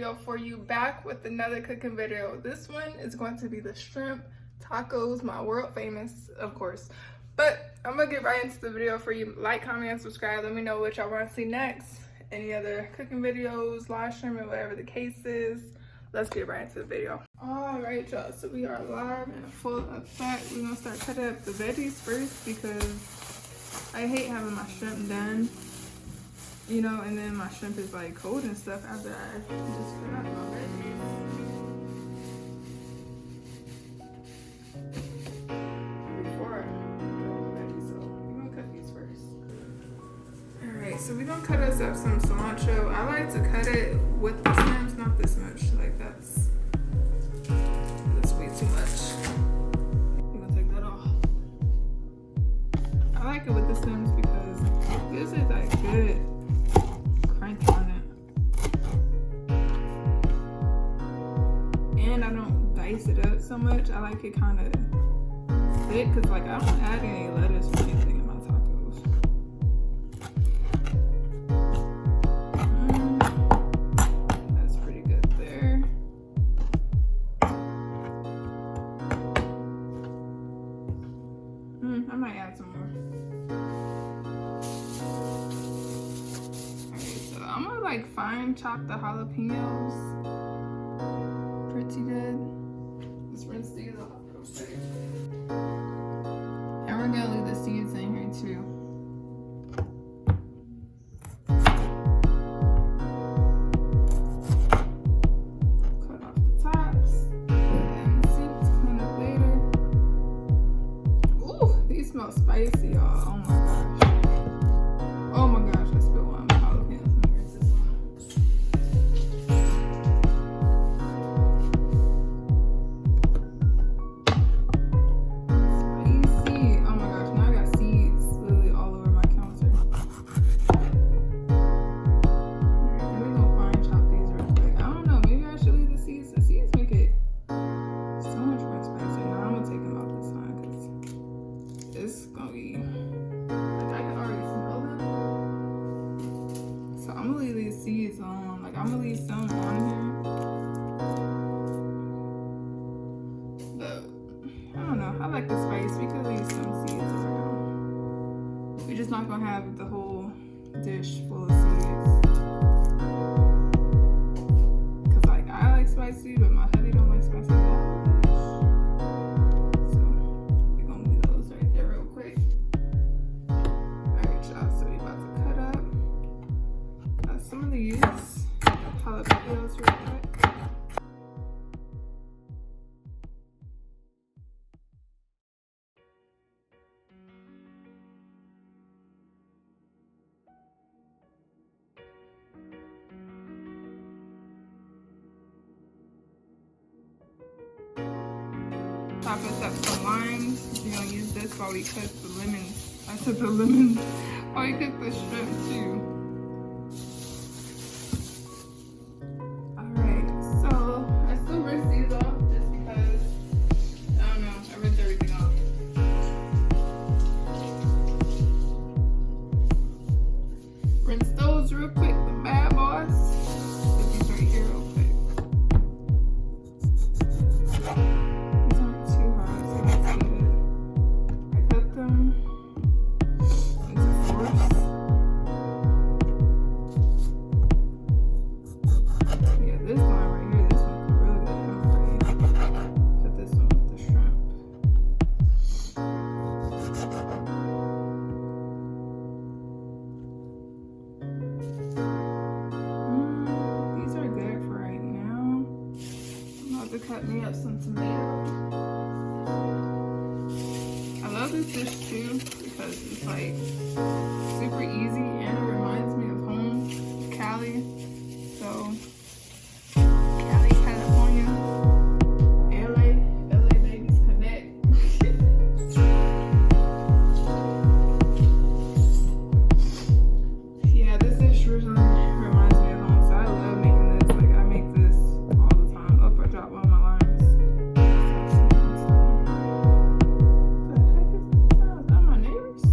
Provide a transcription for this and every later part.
video for you, back with another cooking video. This one is going to be the shrimp tacos, my world famous, of course. But I'm gonna get right into the video for you. Like, comment, and subscribe. Let me know what y'all want to see next. Any other cooking videos, live streaming, whatever the case is. Let's get right into the video. All right, y'all. So we are live and full effect. We're gonna start cutting up the veggies first because I hate having my shrimp done, you know, and then my shrimp is like cold and stuff after I just cut up my veggies. So we're gonna cut us up some cilantro. I like to cut it with the stems, not this much. Like that's way too much. We're gonna take that off. I like it with the stems because it gives it that good crunch on it. And I don't dice it up so much. I like it kind of thick because like I don't add any lettuce or anything in my tacos. I might add some more. Alright, so I'm gonna like fine chop the jalapenos pretty good. Let's rinse these off real quick. And we're gonna leave the seeds in here too. Cut off the tops. And the seeds clean up later. Ooh, these smell spicy, y'all. Oh my gosh. Oh my gosh, I spilled one of my jalapenos. Let me rinse this one. Spicy. Oh my gosh, now I got seeds literally all over my counter. Alright, then we're gonna fine chop these real quick. I don't know, maybe I should leave the seeds. The seeds make it so much more spicy. Now I'm gonna take them out this time because it's gonna be like I can already smell them. So I'm gonna leave these seeds on. Like I'm gonna leave some on here. But I don't know. I like the spice. We could leave some seeds around. We're just not gonna have the whole dish full of seeds. Cause like I like spicy, but my hubby don't like spicy at all. Some of these jalapenos real quick. Chop us up some limes. We're gonna use this while we cook the lemons. I said the lemons while we cook the shrimp too. Real quick, the bad boss. Put these right here real quick. These aren't too hard, so that's good. I cut them into fourths. Yeah, this one right here, this one could really good. Put this one with the shrimp. Cut me up some tomatoes. I love this dish too because it's like super easy and it reminds me of home, Cali. So Cali, California, LA babies connect. Yeah, this dish originally reminds me of home, so I love making this. Like I make this all the time. Up or drop one. The heck is that sound? Is that my neighbors?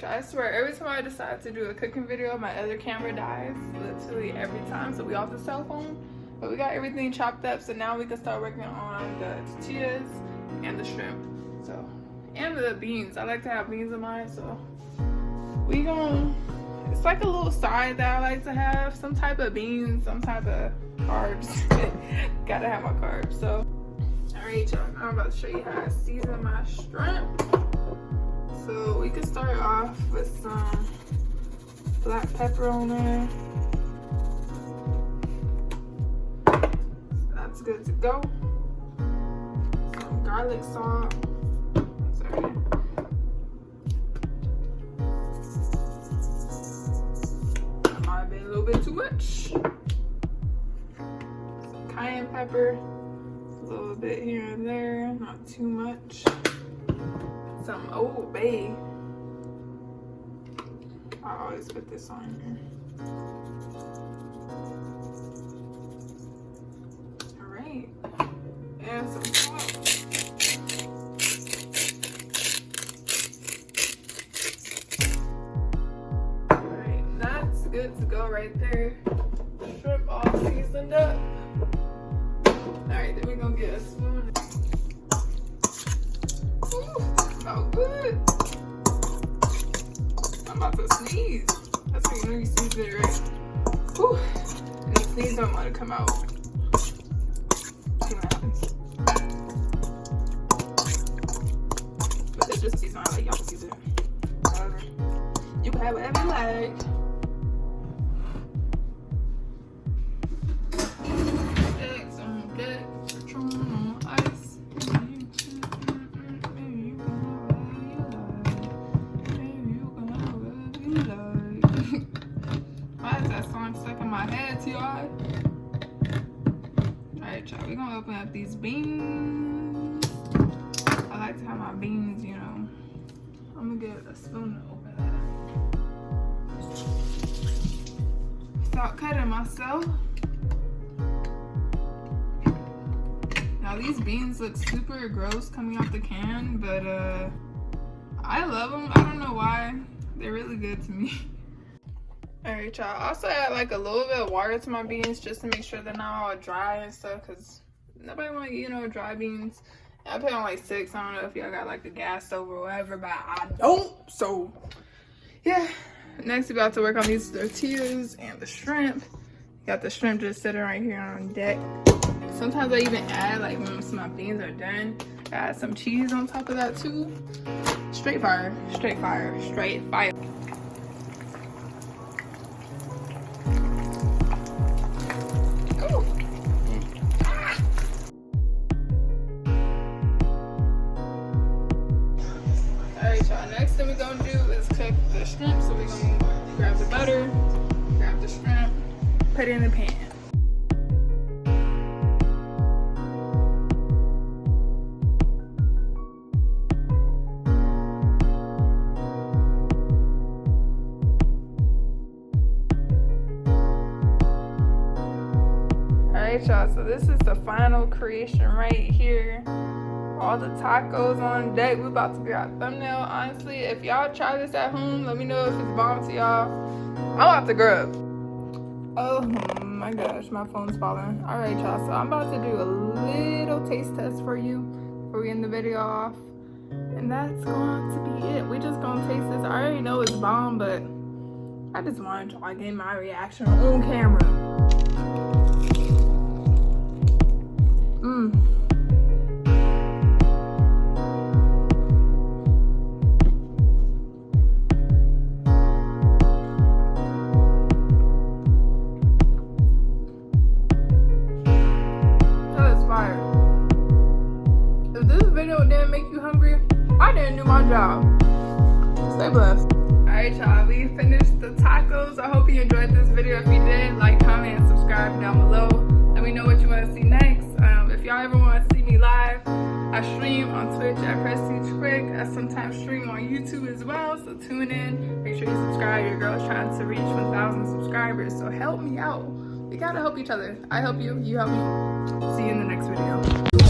Alright, I swear, every time I decide to do a cooking video, my other camera dies. Literally every time, so we off the cell phone. But we got everything chopped up, so now we can start working on the tortillas and the shrimp. So, and the beans. I like to have beans in mine, so we gon', it's like a little side that I like to have. Some type of beans, some type of carbs. Gotta have my carbs, so. Alright, y'all, I'm about to show you how I season my shrimp. So we can start off with some black pepper on there. That's good to go. Some garlic salt. Sorry. That might have been a little bit too much. Some cayenne pepper. A little bit here and there, not too much. Some Old Bay. I always put this on here. Alright. And some salt. Alright, that's good to go right there. Shrimp all seasoned up. Alright, then we're gonna get a spoon. Ooh, smells good. I'm about to sneeze. That's how you know you seasoned it right. Whew. And the sneeze don't want to come out. See what happens. But it's just season. I like y'all to season it. However, you can have whatever you like. Alright, y'all, we're gonna open up these beans. I like to have my beans, you know. I'm gonna get a spoon to open that. Start cutting myself. Now these beans look super gross coming out the can, but I love them. I don't know why. They're really good to me. Alright, y'all. I also add like a little bit of water to my beans just to make sure they're not all dry and stuff, because nobody want to eat, you know, dry beans. I put on like 6. I don't know if y'all got like a gas stove or whatever, but I don't. So yeah, next we about to work on these tortillas and the shrimp. Got the shrimp just sitting right here on deck. Sometimes I even add, like when some of my beans are done, add some cheese on top of that too. Straight fire, straight fire, straight fire. Next thing we're gonna do is cook the shrimp. So we're gonna grab the butter, grab the shrimp, put it in the pan. Alright, y'all, so this is the final creation right here. All the tacos on deck. We about to get our thumbnail. Honestly, if y'all try this at home, let me know if it's bomb to y'all. I'm about to grub. Oh my gosh, my phone's falling. Alright, y'all, so I'm about to do a little taste test for you before we end the video off. And that's going to be it. We just gonna taste this. I already know it's bomb, but I just wanted to get my reaction on camera. If this video didn't make you hungry, I didn't do my job. Stay blessed. Alright, y'all, we finished the tacos. I hope you enjoyed this video. If you did, like, comment, and subscribe down below. Let me know what you want to see next. If y'all ever want to see me live, I stream on Twitch at PrestigeQuick. I sometimes stream on YouTube as well, so tune in. Make sure you subscribe. Your girl's trying to reach 1,000 subscribers, so help me out. We gotta help each other. I help you, you help me. See you in the next video.